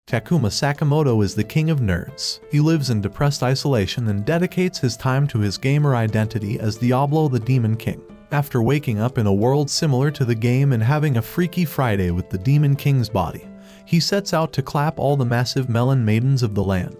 Takuma Sakamoto is the king of nerds. He lives in depressed isolation and dedicates his time to his gamer identity as Diablo the Demon King. After waking up in a world similar to the game and having a Freaky Friday with the Demon King's body, he sets out to clap all the massive melon maidens of the land.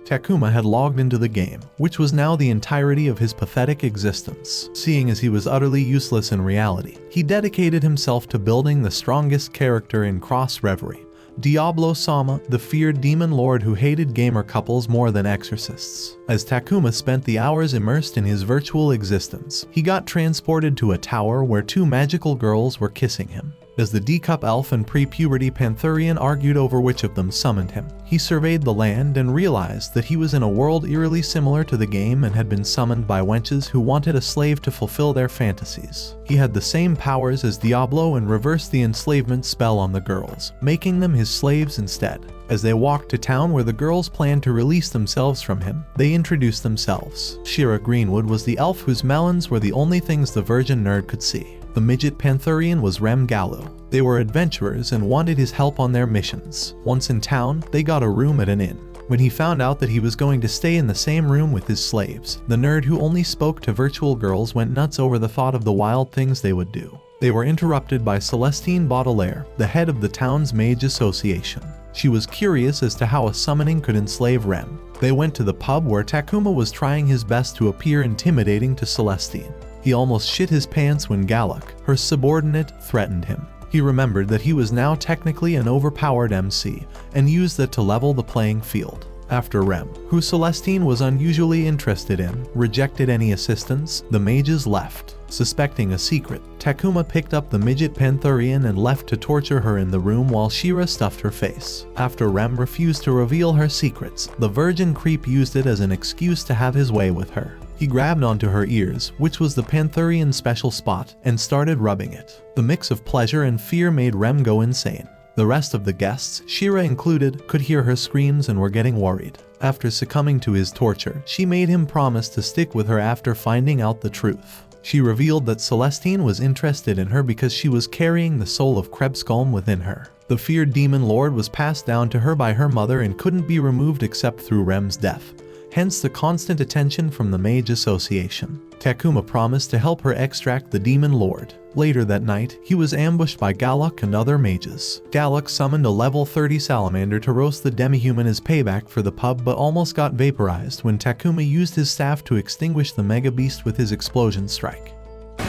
Takuma had logged into the game, which was now the entirety of his pathetic existence. Seeing as he was utterly useless in reality, he dedicated himself to building the strongest character in Cross Reverie, Diablo-sama, the feared demon lord who hated gamer couples more than exorcists. As Takuma spent the hours immersed in his virtual existence, he got transported to a tower where two magical girls were kissing him. As the D-Cup elf and pre-puberty Panthurian argued over which of them summoned him, he surveyed the land and realized that he was in a world eerily similar to the game and had been summoned by wenches who wanted a slave to fulfill their fantasies. He had the same powers as Diablo and reversed the enslavement spell on the girls, making them his slaves instead. As they walked to town where the girls planned to release themselves from him, they introduced themselves. Shira Greenwood was the elf whose melons were the only things the virgin nerd could see. The midget Panthurian was Rem Gallo. They were adventurers and wanted his help on their missions. Once in town, they got a room at an inn. When he found out that he was going to stay in the same room with his slaves, the nerd who only spoke to virtual girls went nuts over the thought of the wild things they would do. They were interrupted by Celestine Baudelaire, the head of the town's mage association. She was curious as to how a summoning could enslave Rem. They went to the pub where Takuma was trying his best to appear intimidating to Celestine. He almost shit his pants when Galak, her subordinate, threatened him. He remembered that he was now technically an overpowered MC, and used that to level the playing field. After Rem, who Celestine was unusually interested in, rejected any assistance, the mages left. Suspecting a secret, Takuma picked up the midget Panthurian and left to torture her in the room while Shira stuffed her face. After Rem refused to reveal her secrets, the virgin creep used it as an excuse to have his way with her. He grabbed onto her ears, which was the Panthurian's special spot, and started rubbing it. The mix of pleasure and fear made Rem go insane. The rest of the guests, Shira included, could hear her screams and were getting worried. After succumbing to his torture, she made him promise to stick with her after finding out the truth. She revealed that Celestine was interested in her because she was carrying the soul of Krebskolm within her. The feared demon lord was passed down to her by her mother and couldn't be removed except through Rem's death. Hence the constant attention from the Mage Association. Takuma promised to help her extract the Demon Lord. Later that night, he was ambushed by Galak and other mages. Galak summoned a level 30 salamander to roast the demi-human as payback for the pub but almost got vaporized when Takuma used his staff to extinguish the mega beast with his explosion strike.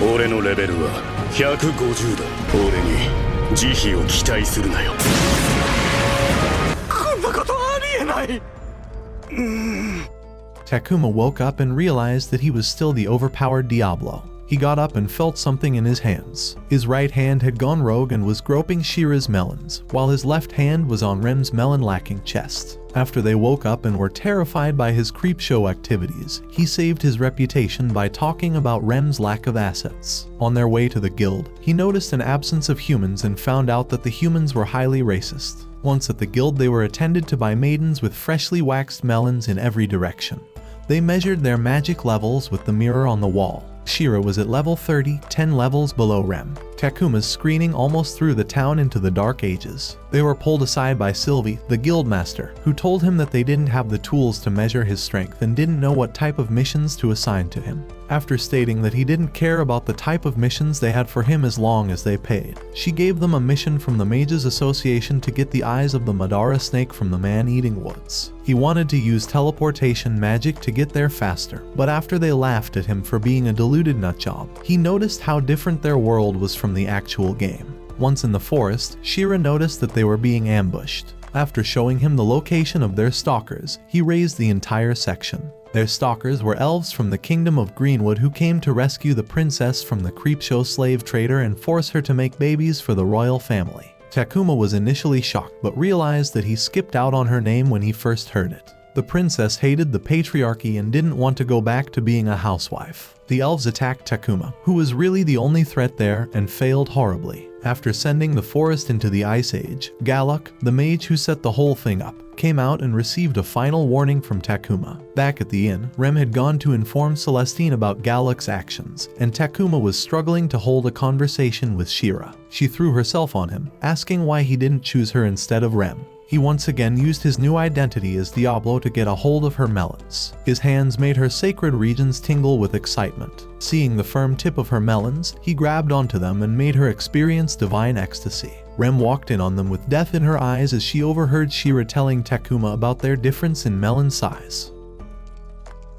俺のレベルは150だ。俺に慈悲を期待するなよ。こんなことありえない。Takuma woke up and realized that he was still the overpowered Diablo. He got up and felt something in his hands. His right hand had gone rogue and was groping Shira's melons, while his left hand was on Rem's melon-lacking chest. After they woke up and were terrified by his creepshow activities, he saved his reputation by talking about Rem's lack of assets. On their way to the guild, he noticed an absence of humans and found out that the humans were highly racist. Once at the guild, they were attended to by maidens with freshly waxed melons in every direction. They measured their magic levels with the mirror on the wall. Shira was at level 30, 10 levels below Rem. Takuma's screening almost threw the town into the dark ages. They were pulled aside by Sylvie, the guildmaster, who told him that they didn't have the tools to measure his strength and didn't know what type of missions to assign to him. After stating that he didn't care about the type of missions they had for him as long as they paid, she gave them a mission from the Mages Association to get the eyes of the Madara snake from the man-eating woods. He wanted to use teleportation magic to get there faster, but after they laughed at him for being a deluded nutjob, he noticed how different their world was from the actual game. Once in the forest, Shira noticed that they were being ambushed. After showing him the location of their stalkers, he razed the entire section. Their stalkers were elves from the Kingdom of Greenwood who came to rescue the princess from the creepshow slave trader and force her to make babies for the royal family. Takuma was initially shocked but realized that he skipped out on her name when he first heard it. The princess hated the patriarchy and didn't want to go back to being a housewife. The elves attacked Takuma, who was really the only threat there, and failed horribly. After sending the forest into the Ice Age, Galak, the mage who set the whole thing up, came out and received a final warning from Takuma. Back at the inn, Rem had gone to inform Celestine about Galak's actions, and Takuma was struggling to hold a conversation with Shira. She threw herself on him, asking why he didn't choose her instead of Rem. He once again used his new identity as Diablo to get a hold of her melons. His hands made her sacred regions tingle with excitement. Seeing the firm tip of her melons, he grabbed onto them and made her experience divine ecstasy. Rem walked in on them with death in her eyes as she overheard Shira telling Takuma about their difference in melon size.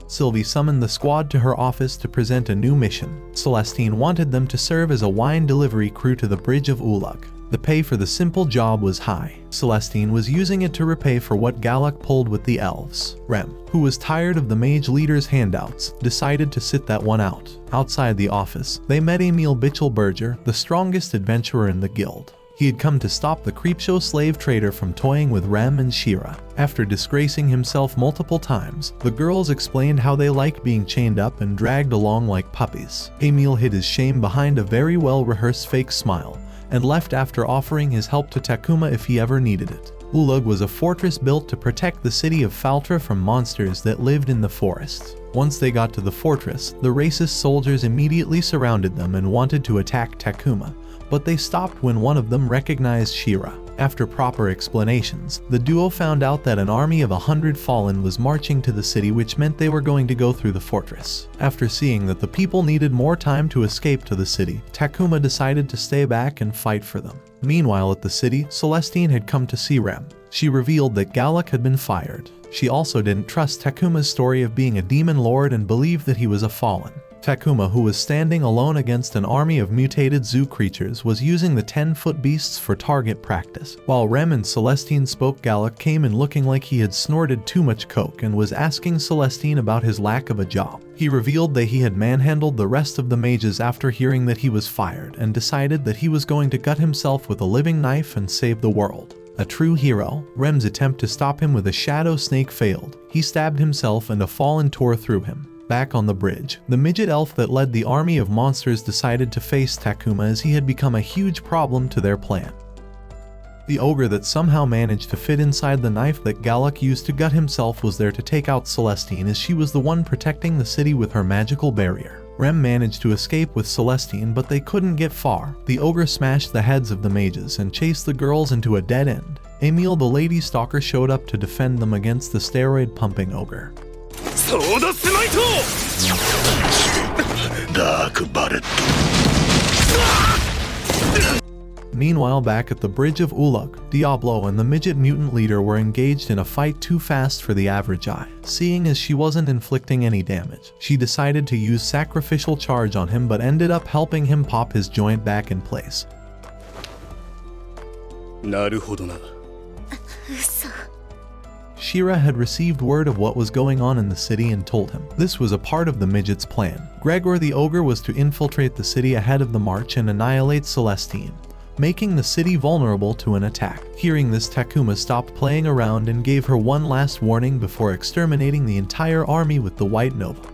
Sylvie summoned the squad to her office to present a new mission. Celestine wanted them to serve as a wine delivery crew to the bridge of Ulug. The pay for the simple job was high. Celestine was using it to repay for what Galak pulled with the elves. Rem, who was tired of the mage leader's handouts, decided to sit that one out. Outside the office, they met Emil Bitchelberger, the strongest adventurer in the guild. He had come to stop the creepshow slave trader from toying with Rem and Shira. After disgracing himself multiple times, the girls explained how they like being chained up and dragged along like puppies. Emil hid his shame behind a very well-rehearsed fake smile, and left after offering his help to Takuma if he ever needed it. Ulug was a fortress built to protect the city of Faltra from monsters that lived in the forest. Once they got to the fortress, the racist soldiers immediately surrounded them and wanted to attack Takuma, but they stopped when one of them recognized Shira. After proper explanations, the duo found out that an army of 100 fallen was marching to the city, which meant they were going to go through the fortress. After seeing that the people needed more time to escape to the city, Takuma decided to stay back and fight for them. Meanwhile at the city, Celestine had come to see Rem. She revealed that Galak had been fired. She also didn't trust Takuma's story of being a demon lord and believed that he was a fallen. Takuma, who was standing alone against an army of mutated zoo creatures, was using the 10-foot beasts for target practice. While Rem and Celestine spoke, Galak came in looking like he had snorted too much coke and was asking Celestine about his lack of a job. He revealed that he had manhandled the rest of the mages after hearing that he was fired, and decided that he was going to gut himself with a living knife and save the world. A true hero, Rem's attempt to stop him with a shadow snake failed. He stabbed himself and a fallen tore through him. Back on the bridge, the midget elf that led the army of monsters decided to face Takuma as he had become a huge problem to their plan. The ogre that somehow managed to fit inside the knife that Galak used to gut himself was there to take out Celestine, as she was the one protecting the city with her magical barrier. Rem managed to escape with Celestine, but they couldn't get far. The ogre smashed the heads of the mages and chased the girls into a dead end. Emil the lady stalker showed up to defend them against the steroid-pumping ogre. Meanwhile, back at the bridge of Ulug, Diablo and the midget mutant leader were engaged in a fight too fast for the average eye. Seeing as she wasn't inflicting any damage, she decided to use sacrificial charge on him, but ended up helping him pop his joint back in place. Shira had received word of what was going on in the city and told him. This was a part of the midget's plan. Gregor the ogre was to infiltrate the city ahead of the march and annihilate Celestine, making the city vulnerable to an attack. Hearing this, Takuma stopped playing around and gave her one last warning before exterminating the entire army with the White Nova.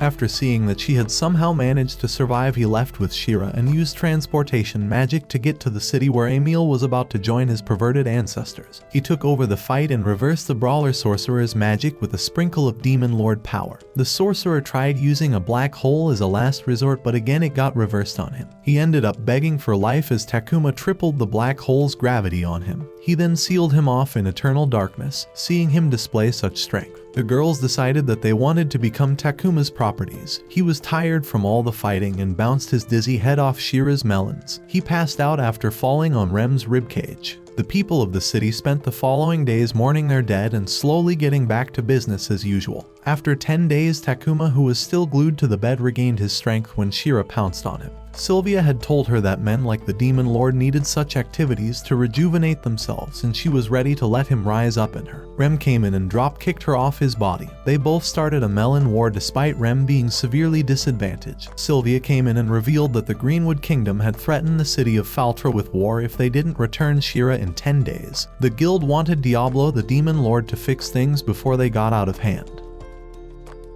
After seeing that she had somehow managed to survive, he left with Shira and used transportation magic to get to the city where Emil was about to join his perverted ancestors. He took over the fight and reversed the brawler sorcerer's magic with a sprinkle of demon lord power. The sorcerer tried using a black hole as a last resort, but again it got reversed on him. He ended up begging for life as Takuma tripled the black hole's gravity on him. He then sealed him off in eternal darkness, seeing him display such strength. The girls decided that they wanted to become Takuma's properties. He was tired from all the fighting and bounced his dizzy head off Shira's melons. He passed out after falling on Rem's ribcage. The people of the city spent the following days mourning their dead and slowly getting back to business as usual. After 10 days, Takuma, who was still glued to the bed, regained his strength when Shira pounced on him. Sylvia had told her that men like the Demon Lord needed such activities to rejuvenate themselves, and she was ready to let him rise up in her. Rem came in and drop-kicked her off his body. They both started a melon war despite Rem being severely disadvantaged. Sylvia came in and revealed that the Greenwood Kingdom had threatened the city of Faltra with war if they didn't return Shira in 10 days. The guild wanted Diablo the Demon Lord to fix things before they got out of hand.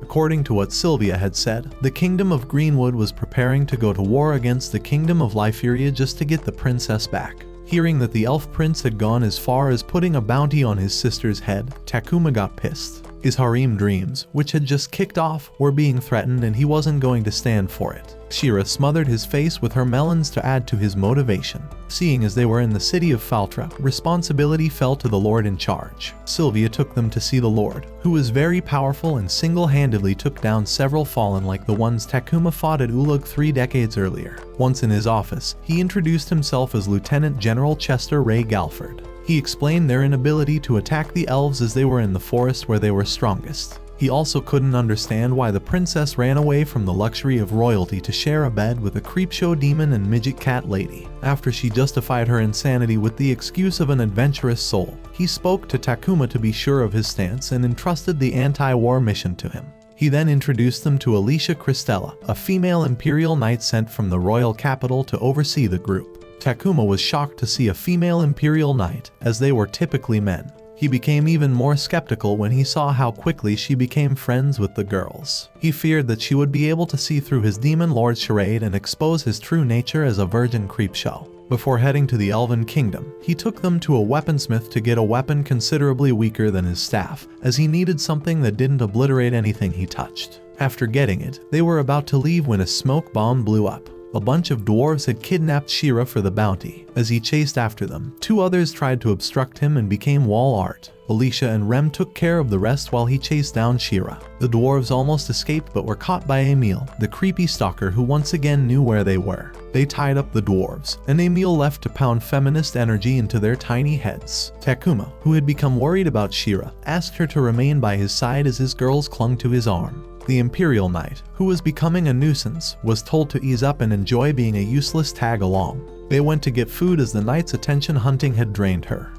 According to what Sylvia had said, the Kingdom of Greenwood was preparing to go to war against the Kingdom of Liferia just to get the princess back. Hearing that the elf prince had gone as far as putting a bounty on his sister's head, Takuma got pissed. His harem dreams, which had just kicked off, were being threatened and he wasn't going to stand for it. Shira smothered his face with her melons to add to his motivation. Seeing as they were in the city of Faltra, responsibility fell to the Lord in charge. Sylvia took them to see the Lord, who was very powerful and single-handedly took down several fallen like the ones Takuma fought at Ulug 3 decades earlier. Once in his office, he introduced himself as Lieutenant General Chester Ray Galford. He explained their inability to attack the elves as they were in the forest where they were strongest. He also couldn't understand why the princess ran away from the luxury of royalty to share a bed with a creepshow demon and midget cat lady. After she justified her insanity with the excuse of an adventurous soul, he spoke to Takuma to be sure of his stance and entrusted the anti-war mission to him. He then introduced them to Alicia Cristella, a female imperial knight sent from the royal capital to oversee the group. Takuma was shocked to see a female imperial knight, as they were typically men. He became even more skeptical when he saw how quickly she became friends with the girls. He feared that she would be able to see through his demon lord charade and expose his true nature as a virgin creepshow. Before heading to the Elven Kingdom, he took them to a weaponsmith to get a weapon considerably weaker than his staff, as he needed something that didn't obliterate anything he touched. After getting it, they were about to leave when a smoke bomb blew up. A bunch of dwarves had kidnapped Shira for the bounty. As he chased after them, 2 others tried to obstruct him and became wall art. Alicia and Rem took care of the rest while he chased down Shira. The dwarves almost escaped but were caught by Emil, the creepy stalker who once again knew where they were. They tied up the dwarves, and Emil left to pound feminist energy into their tiny heads. Takuma, who had become worried about Shira, asked her to remain by his side as his girls clung to his arm. The Imperial Knight, who was becoming a nuisance, was told to ease up and enjoy being a useless tag-along. They went to get food as the knight's attention hunting had drained her.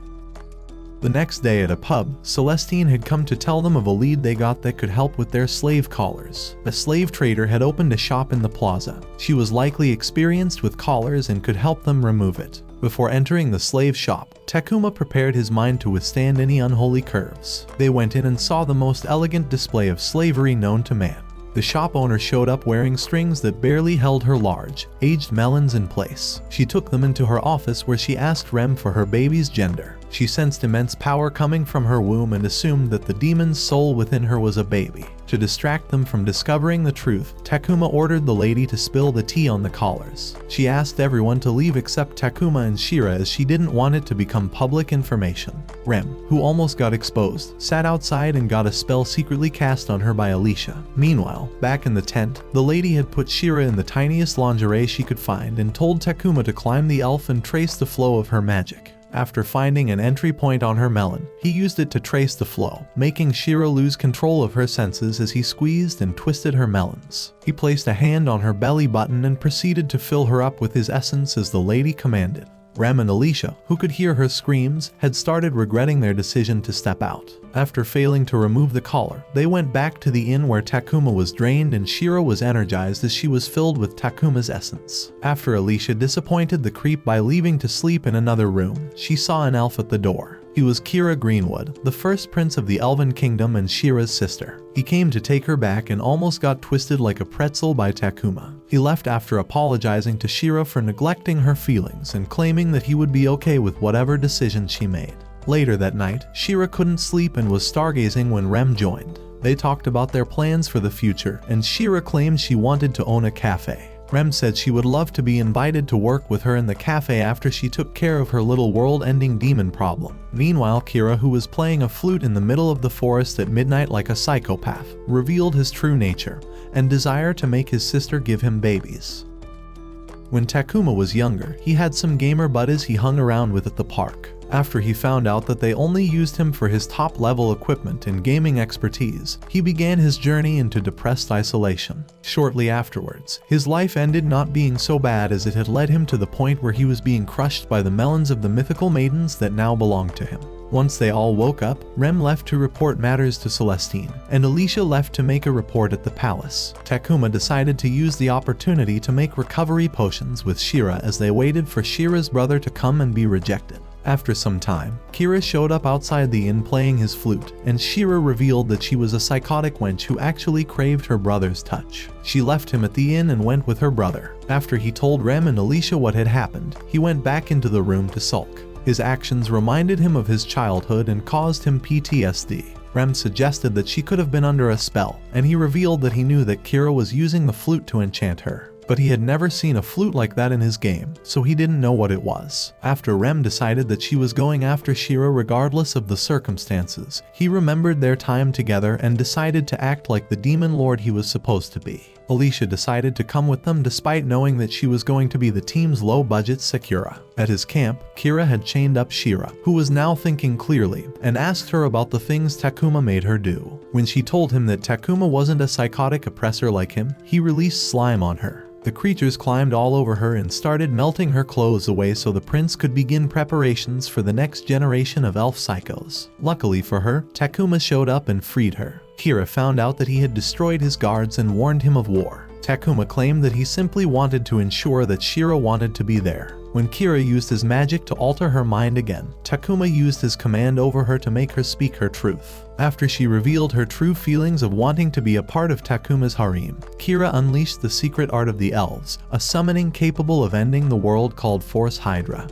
The next day at a pub, Celestine had come to tell them of a lead they got that could help with their slave collars. A slave trader had opened a shop in the plaza. She was likely experienced with collars and could help them remove it. Before entering the slave shop, Takuma prepared his mind to withstand any unholy curves. They went in and saw the most elegant display of slavery known to man. The shop owner showed up wearing strings that barely held her large, aged melons in place. She took them into her office where she asked Rem for her baby's gender. She sensed immense power coming from her womb and assumed that the demon's soul within her was a baby. To distract them from discovering the truth, Takuma ordered the lady to spill the tea on the collars. She asked everyone to leave except Takuma and Shira as she didn't want it to become public information. Rem, who almost got exposed, sat outside and got a spell secretly cast on her by Alicia. Meanwhile, back in the tent, the lady had put Shira in the tiniest lingerie she could find and told Takuma to climb the elf and trace the flow of her magic. After finding an entry point on her melon, he used it to trace the flow, making Shira lose control of her senses as he squeezed and twisted her melons. He placed a hand on her belly button and proceeded to fill her up with his essence as the lady commanded. Rem and Alicia, who could hear her screams, had started regretting their decision to step out. After failing to remove the collar, they went back to the inn where Takuma was drained and Shira was energized as she was filled with Takuma's essence. After Alicia disappointed the creep by leaving to sleep in another room, she saw an elf at the door. He was Kira Greenwood, the first prince of the Elven Kingdom and Shira's sister. He came to take her back and almost got twisted like a pretzel by Takuma. He left after apologizing to Shira for neglecting her feelings and claiming that he would be okay with whatever decision she made. Later that night, Shira couldn't sleep and was stargazing when Rem joined. They talked about their plans for the future, and Shira claimed she wanted to own a cafe. Rem said she would love to be invited to work with her in the cafe after she took care of her little world-ending demon problem. Meanwhile, Kira, who was playing a flute in the middle of the forest at midnight like a psychopath, revealed his true nature and desire to make his sister give him babies. When Takuma was younger, he had some gamer buddies he hung around with at the park. After he found out that they only used him for his top-level equipment and gaming expertise, he began his journey into depressed isolation. Shortly afterwards, his life ended not being so bad as it had led him to the point where he was being crushed by the melons of the mythical maidens that now belonged to him. Once they all woke up, Rem left to report matters to Celestine, and Alicia left to make a report at the palace. Takuma decided to use the opportunity to make recovery potions with Shira as they waited for Shira's brother to come and be rejected. After some time, Kira showed up outside the inn playing his flute, and Shira revealed that she was a psychotic wench who actually craved her brother's touch. She left him at the inn and went with her brother. After he told Rem and Alicia what had happened, he went back into the room to sulk. His actions reminded him of his childhood and caused him PTSD. Rem suggested that she could have been under a spell, and he revealed that he knew that Kira was using the flute to enchant her. But he had never seen a flute like that in his game, so he didn't know what it was. After Rem decided that she was going after Shira regardless of the circumstances, he remembered their time together and decided to act like the demon lord he was supposed to be. Alicia decided to come with them despite knowing that she was going to be the team's low-budget Sakura. At his camp, Kira had chained up Shira, who was now thinking clearly, and asked her about the things Takuma made her do. When she told him that Takuma wasn't a psychotic oppressor like him, he released slime on her. The creatures climbed all over her and started melting her clothes away so the prince could begin preparations for the next generation of elf psychos. Luckily for her, Takuma showed up and freed her. Kira found out that he had destroyed his guards and warned him of war. Takuma claimed that he simply wanted to ensure that Shira wanted to be there. When Kira used his magic to alter her mind again, Takuma used his command over her to make her speak her truth. After she revealed her true feelings of wanting to be a part of Takuma's harem, Kira unleashed the secret art of the elves, a summoning capable of ending the world called Force Hydra.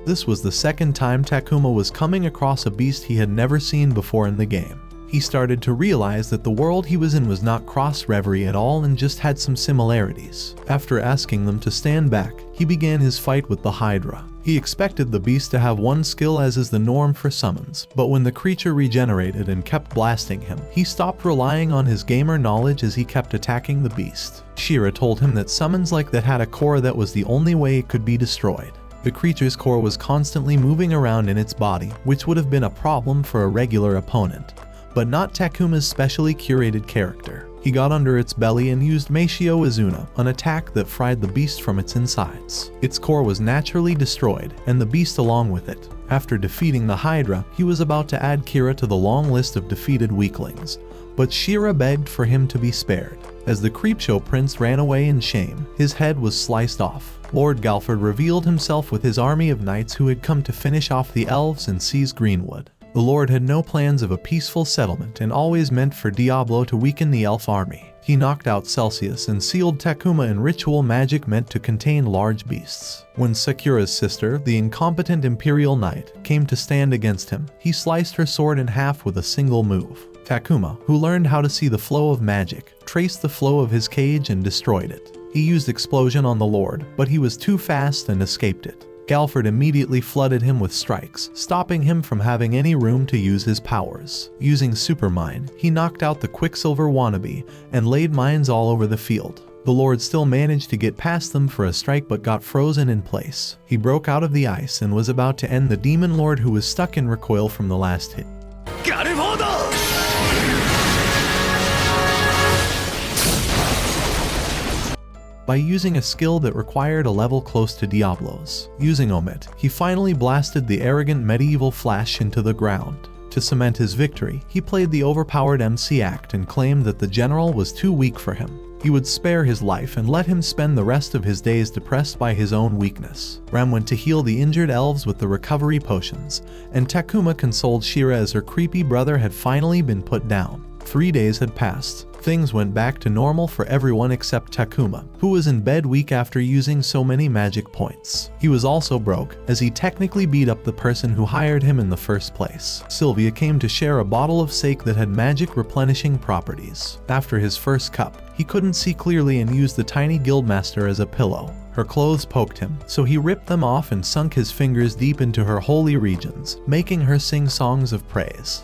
This was the second time Takuma was coming across a beast he had never seen before in the game. He started to realize that the world he was in was not cross-reverie at all and just had some similarities. After asking them to stand back, he began his fight with the Hydra. He expected the beast to have one skill as is the norm for summons, but when the creature regenerated and kept blasting him, he stopped relying on his gamer knowledge as he kept attacking the beast. Shira told him that summons like that had a core that was the only way it could be destroyed. The creature's core was constantly moving around in its body, which would have been a problem for a regular opponent, but not Takuma's specially curated character. He got under its belly and used Meishio Izuna, an attack that fried the beast from its insides. Its core was naturally destroyed, and the beast along with it. After defeating the Hydra, he was about to add Kira to the long list of defeated weaklings, but Shira begged for him to be spared. As the Creepshow Prince ran away in shame, his head was sliced off. Lord Galford revealed himself with his army of knights who had come to finish off the elves and seize Greenwood. The Lord had no plans of a peaceful settlement and always meant for Diablo to weaken the elf army. He knocked out Celsius and sealed Takuma in ritual magic meant to contain large beasts. When Sakura's sister, the incompetent Imperial Knight, came to stand against him, he sliced her sword in half with a single move. Takuma, who learned how to see the flow of magic, traced the flow of his cage and destroyed it. He used explosion on the Lord, but he was too fast and escaped it. Galford immediately flooded him with strikes, stopping him from having any room to use his powers. Using Supermine, he knocked out the Quicksilver wannabe and laid mines all over the field. The Lord still managed to get past them for a strike but got frozen in place. He broke out of the ice and was about to end the Demon Lord who was stuck in recoil from the last hit. By using a skill that required a level close to Diablo's. Using Omit, he finally blasted the arrogant medieval Flash into the ground. To cement his victory, he played the overpowered MC act and claimed that the general was too weak for him. He would spare his life and let him spend the rest of his days depressed by his own weakness. Ram went to heal the injured elves with the recovery potions, and Takuma consoled Shira as her creepy brother had finally been put down. 3 days had passed. Things went back to normal for everyone except Takuma, who was in bed weak after using so many magic points. He was also broke, as he technically beat up the person who hired him in the first place. Sylvia came to share a bottle of sake that had magic replenishing properties. After his first cup, he couldn't see clearly and used the tiny guildmaster as a pillow. Her clothes poked him, so he ripped them off and sunk his fingers deep into her holy regions, making her sing songs of praise.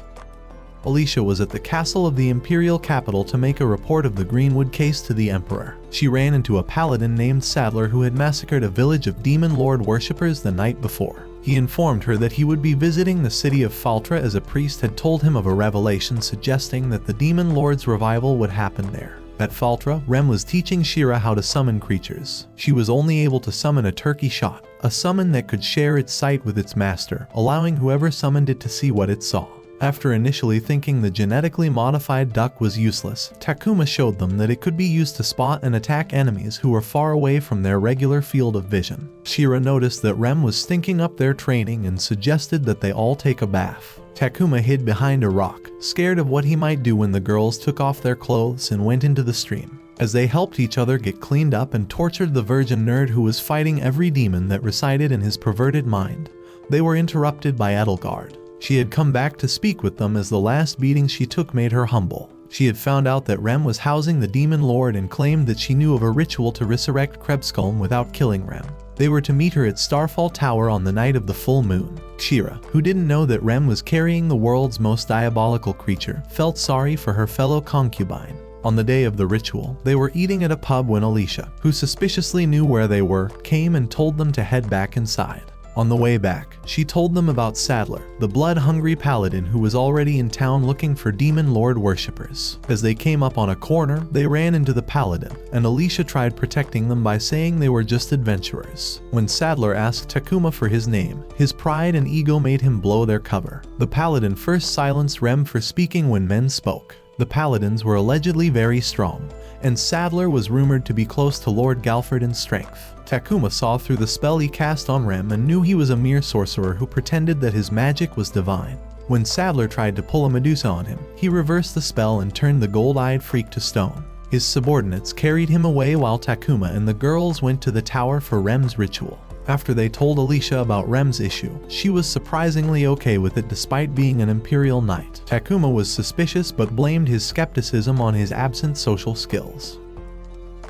Alicia was at the castle of the imperial capital to make a report of the Greenwood case to the emperor. She ran into a paladin named Sadler who had massacred a village of demon lord worshippers the night before. He informed her that he would be visiting the city of Faltra as a priest had told him of a revelation suggesting that the demon lord's revival would happen there. At Faltra, Rem was teaching Shira how to summon creatures. She was only able to summon a turkey shot, a summon that could share its sight with its master, allowing whoever summoned it to see what it saw. After initially thinking the genetically modified duck was useless, Takuma showed them that it could be used to spot and attack enemies who were far away from their regular field of vision. Shira noticed that Rem was stinking up their training and suggested that they all take a bath. Takuma hid behind a rock, scared of what he might do when the girls took off their clothes and went into the stream. As they helped each other get cleaned up and tortured the virgin nerd who was fighting every demon that resided in his perverted mind, they were interrupted by Edelgard. She had come back to speak with them as the last beating she took made her humble. She had found out that Rem was housing the Demon Lord and claimed that she knew of a ritual to resurrect Krebskulm without killing Rem. They were to meet her at Starfall Tower on the night of the full moon. Shira, who didn't know that Rem was carrying the world's most diabolical creature, felt sorry for her fellow concubine. On the day of the ritual, they were eating at a pub when Alicia, who suspiciously knew where they were, came and told them to head back inside. On the way back, she told them about Sadler, the blood-hungry paladin who was already in town looking for Demon Lord worshippers. As they came up on a corner, they ran into the paladin, and Alicia tried protecting them by saying they were just adventurers. When Sadler asked Takuma for his name, his pride and ego made him blow their cover. The paladin first silenced Rem for speaking when men spoke. The paladins were allegedly very strong, and Sadler was rumored to be close to Lord Galford in strength. Takuma saw through the spell he cast on Rem and knew he was a mere sorcerer who pretended that his magic was divine. When Sadler tried to pull a Medusa on him, he reversed the spell and turned the gold-eyed freak to stone. His subordinates carried him away while Takuma and the girls went to the tower for Rem's ritual. After they told Alicia about Rem's issue, she was surprisingly okay with it despite being an Imperial Knight. Takuma was suspicious but blamed his skepticism on his absent social skills.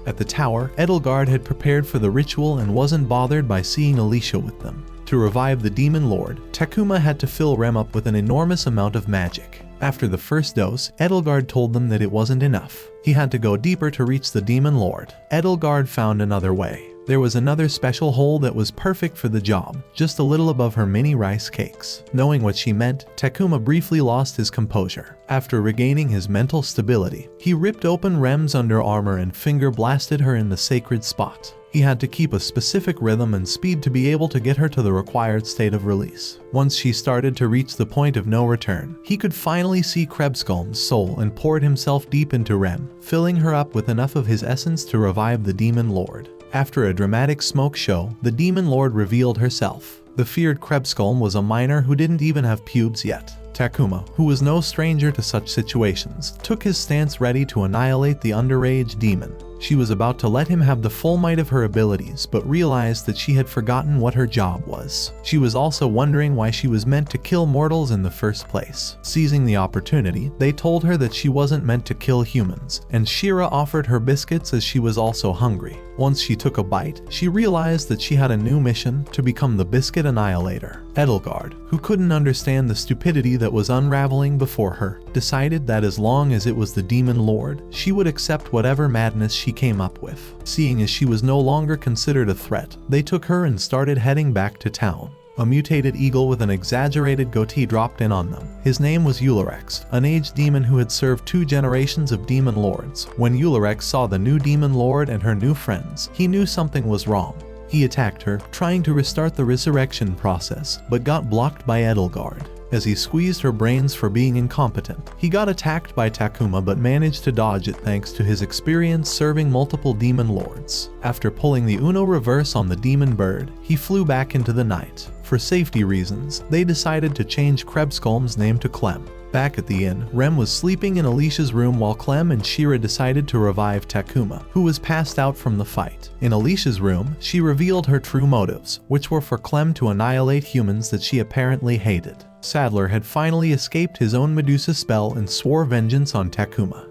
At the tower, Edelgard had prepared for the ritual and wasn't bothered by seeing Alicia with them. To revive the Demon Lord, Takuma had to fill Rem up with an enormous amount of magic. After the first dose, Edelgard told them that it wasn't enough. He had to go deeper to reach the Demon Lord. Edelgard found another way. There was another special hole that was perfect for the job, just a little above her mini rice cakes. Knowing what she meant, Takuma briefly lost his composure. After regaining his mental stability, he ripped open Rem's under armor and finger blasted her in the sacred spot. He had to keep a specific rhythm and speed to be able to get her to the required state of release. Once she started to reach the point of no return, he could finally see Krebskulm's soul and poured himself deep into Rem, filling her up with enough of his essence to revive the Demon Lord. After a dramatic smoke show, the Demon Lord revealed herself. The feared Krebskulm was a minor who didn't even have pubes yet. Takuma, who was no stranger to such situations, took his stance ready to annihilate the underage demon. She was about to let him have the full might of her abilities, but realized that she had forgotten what her job was. She was also wondering why she was meant to kill mortals in the first place. Seizing the opportunity, they told her that she wasn't meant to kill humans, and Shira offered her biscuits as she was also hungry. Once she took a bite, she realized that she had a new mission to become the Biscuit Annihilator. Edelgard, who couldn't understand the stupidity that was unraveling before her, decided that as long as it was the Demon Lord, she would accept whatever madness she came up with. Seeing as she was no longer considered a threat, they took her and started heading back to town. A mutated eagle with an exaggerated goatee dropped in on them. His name was Eulorex, an aged demon who had served 2 generations of demon lords. When Eulorex saw the new demon lord and her new friends, he knew something was wrong. He attacked her, trying to restart the resurrection process, but got blocked by Edelgard. As he squeezed her brains for being incompetent, he got attacked by Takuma but managed to dodge it thanks to his experience serving multiple demon lords. After pulling the Uno reverse on the demon bird, he flew back into the night. For safety reasons, they decided to change Krebskulm's name to Clem. Back at the inn, Rem was sleeping in Alicia's room while Clem and Shira decided to revive Takuma, who was passed out from the fight. In Alicia's room, she revealed her true motives, which were for Clem to annihilate humans that she apparently hated. Sadler had finally escaped his own Medusa spell and swore vengeance on Takuma.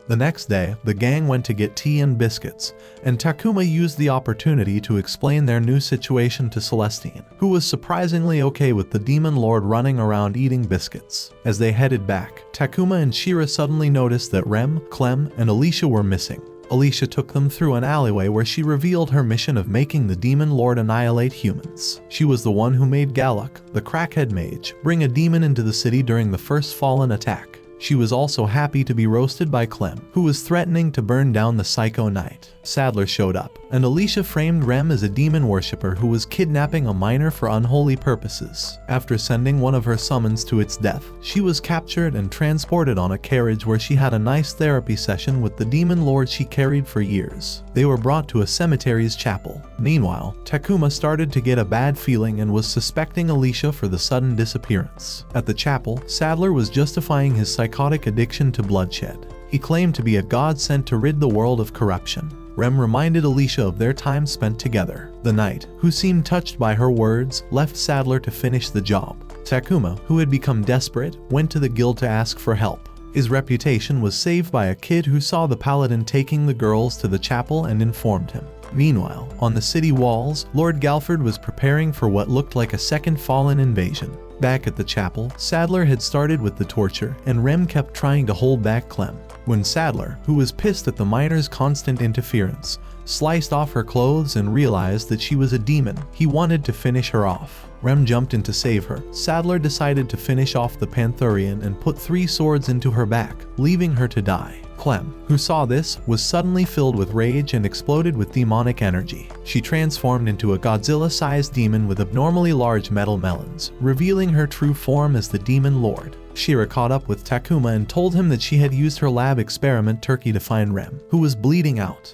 The next day, the gang went to get tea and biscuits, and Takuma used the opportunity to explain their new situation to Celestine, who was surprisingly okay with the Demon Lord running around eating biscuits. As they headed back, Takuma and Shira suddenly noticed that Rem, Clem, and Alicia were missing. Alicia took them through an alleyway where she revealed her mission of making the Demon Lord annihilate humans. She was the one who made Galak, the crackhead mage, bring a demon into the city during the first Fallen attack. She was also happy to be roasted by Clem, who was threatening to burn down the Psycho Knight. Sadler showed up, and Alicia framed Rem as a demon worshipper who was kidnapping a minor for unholy purposes. After sending one of her summons to its death, she was captured and transported on a carriage where she had a nice therapy session with the demon lord she carried for years. They were brought to a cemetery's chapel. Meanwhile, Takuma started to get a bad feeling and was suspecting Alicia for the sudden disappearance. At the chapel, Sadler was justifying his psychotic addiction to bloodshed. He claimed to be a god sent to rid the world of corruption. Rem reminded Alicia of their time spent together. The knight, who seemed touched by her words, left Sadler to finish the job. Takuma, who had become desperate, went to the guild to ask for help. His reputation was saved by a kid who saw the paladin taking the girls to the chapel and informed him. Meanwhile, on the city walls, Lord Galford was preparing for what looked like a second Fallen invasion. Back at the chapel, Sadler had started with the torture, and Rem kept trying to hold back Clem. When Sadler, who was pissed at the miner's constant interference, sliced off her clothes and realized that she was a demon, he wanted to finish her off. Rem jumped in to save her. Sadler decided to finish off the Panthurian and put 3 swords into her back, leaving her to die. Clem, who saw this, was suddenly filled with rage and exploded with demonic energy. She transformed into a Godzilla-sized demon with abnormally large metal melons, revealing her true form as the Demon Lord. Shira caught up with Takuma and told him that she had used her lab experiment turkey to find Rem, who was bleeding out.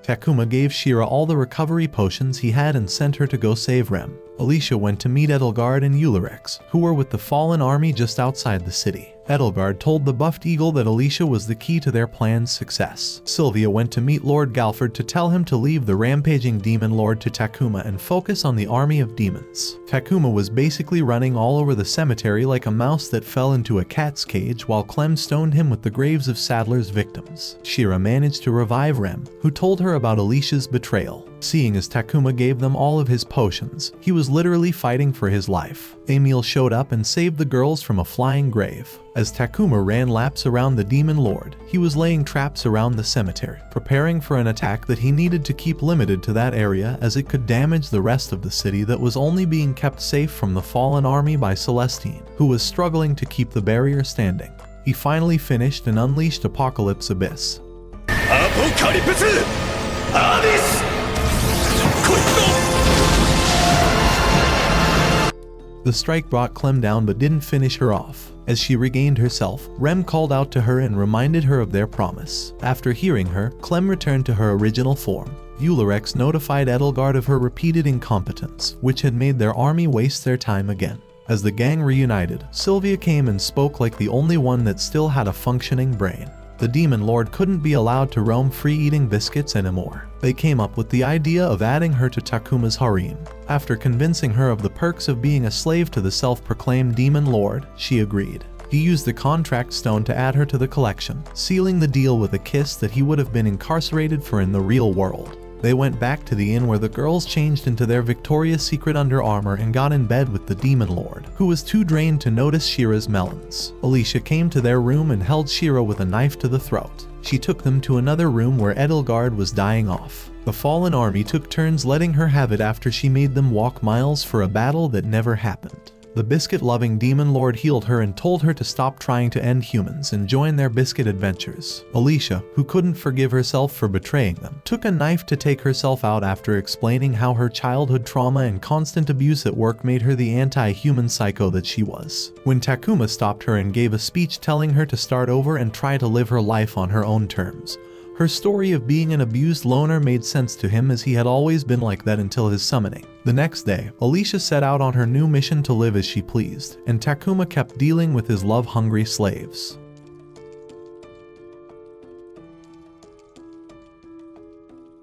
Takuma gave Shira all the recovery potions he had and sent her to go save Rem. Alicia went to meet Edelgard and Eulerex, who were with the Fallen army just outside the city. Edelgard told the buffed eagle that Alicia was the key to their plan's success. Sylvia went to meet Lord Galford to tell him to leave the rampaging demon lord to Takuma and focus on the army of demons. Takuma was basically running all over the cemetery like a mouse that fell into a cat's cage while Clem stoned him with the graves of Sadler's victims. Shira managed to revive Rem, who told her about Alicia's betrayal. Seeing as Takuma gave them all of his potions, he was literally fighting for his life. Emil showed up and saved the girls from a flying grave. As Takuma ran laps around the Demon Lord, he was laying traps around the cemetery, preparing for an attack that he needed to keep limited to that area as it could damage the rest of the city that was only being kept safe from the Fallen army by Celestine, who was struggling to keep the barrier standing. He finally finished and unleashed Apocalypse Abyss. Apocalypse Abyss! The strike brought Clem down but didn't finish her off. As she regained herself, Rem called out to her and reminded her of their promise. After hearing her, Clem returned to her original form. Eulerex notified Edelgard of her repeated incompetence, which had made their army waste their time again. As the gang reunited, Sylvia came and spoke like the only one that still had a functioning brain. The Demon Lord couldn't be allowed to roam free eating biscuits anymore. They came up with the idea of adding her to Takuma's harem. After convincing her of the perks of being a slave to the self-proclaimed Demon Lord, she agreed. He used the contract stone to add her to the collection, sealing the deal with a kiss that he would have been incarcerated for in the real world. They went back to the inn where the girls changed into their Victoria's Secret under armor and got in bed with the Demon Lord, who was too drained to notice Shira's melons. Alicia came to their room and held Shira with a knife to the throat. She took them to another room where Edelgard was dying off. The Fallen army took turns letting her have it after she made them walk miles for a battle that never happened. The biscuit-loving Demon Lord healed her and told her to stop trying to end humans and join their biscuit adventures. Alicia, who couldn't forgive herself for betraying them, took a knife to take herself out after explaining how her childhood trauma and constant abuse at work made her the anti-human psycho that she was. When Takuma stopped her and gave a speech telling her to start over and try to live her life on her own terms, her story of being an abused loner made sense to him as he had always been like that until his summoning. The next day, Alicia set out on her new mission to live as she pleased, and Takuma kept dealing with his love-hungry slaves.